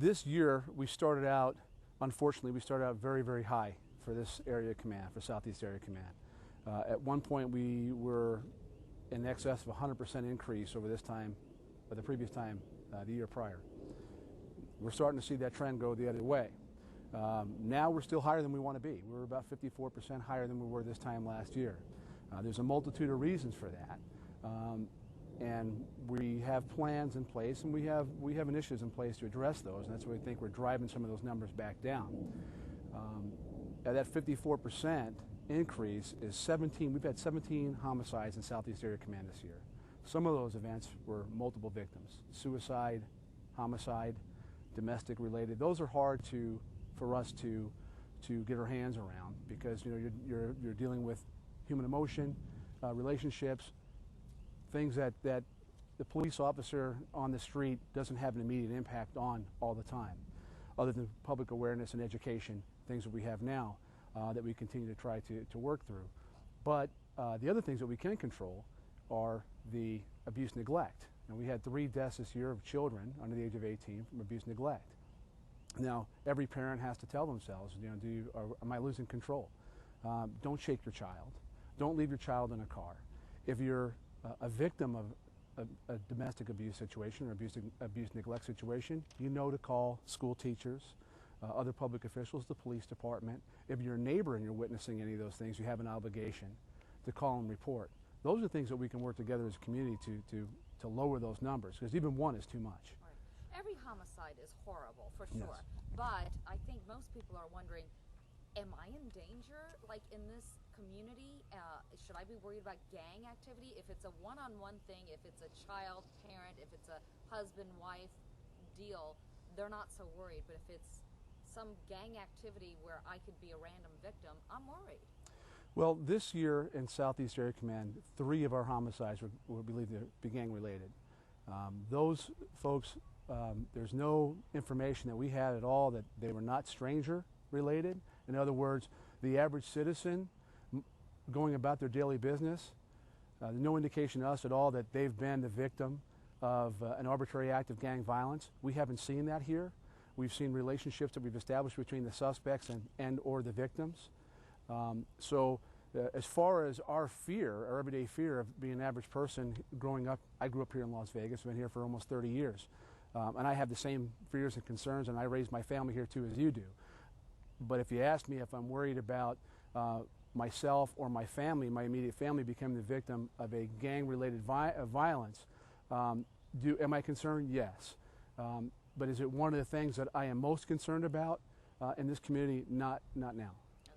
This year, unfortunately, we started out very, very high for this area command, for Southeast Area Command. At one point, we were in excess of 100% increase over this time, or the previous time, the year prior. We're starting to see that trend go the other way. Now we're still higher than we want to be. We're about 54% higher than we were this time last year. There's a multitude of reasons for that. And we have plans in place, and we have initiatives in place to address those, and that's why we think we're driving some of those numbers back down. That 54% increase is 17. We've had 17 homicides in Southeast Area Command this year. Some of those events were multiple victims: suicide, homicide, domestic related. Those are hard for us to get our hands around, because you're dealing with human emotion, relationships, things that the police officer on the street doesn't have an immediate impact on all the time, other than public awareness and education, things that we have now that we continue to try to work through. But the other things that we can control are the abuse neglect. And we had 3 deaths this year of children under the age of 18 from abuse neglect. Now, every parent has to tell themselves, am I losing control? Don't shake your child. Don't leave your child in a car. If you're a victim of a domestic abuse situation or abuse neglect situation, you know to call school teachers, other public officials, the police department. If you're a neighbor and you're witnessing any of those things, you have an obligation to call and report. Those are things that we can work together as a community to lower those numbers, because even 1 is too much. Right. Every homicide is horrible, for sure. Yes. But I think most people are wondering, am I in danger, like in this community? Should I be worried about gang activity? If it's a one-on-one thing, if it's a child, parent, if it's a husband-wife deal, they're not so worried. But if it's some gang activity where I could be a random victim, I'm worried. Well, this year in Southeast Area Command, 3 of our homicides were believed to be gang-related. Those folks, there's no information that we had at all that they were not stranger-related. In other words, the average citizen going about their daily business, there's no indication to us at all that they've been the victim of an arbitrary act of gang violence. We haven't seen that here. We've seen relationships that we've established between the suspects and or the victims. So as far as our everyday fear of being an average person growing up, I grew up here in Las Vegas. I've been here for almost 30 years. And I have the same fears and concerns, and I raised my family here too, as you do. But if you ask me if I'm worried about myself or my family, my immediate family, becoming the victim of a gang-related violence, am I concerned? Yes. But is it one of the things that I am most concerned about in this community? Not now.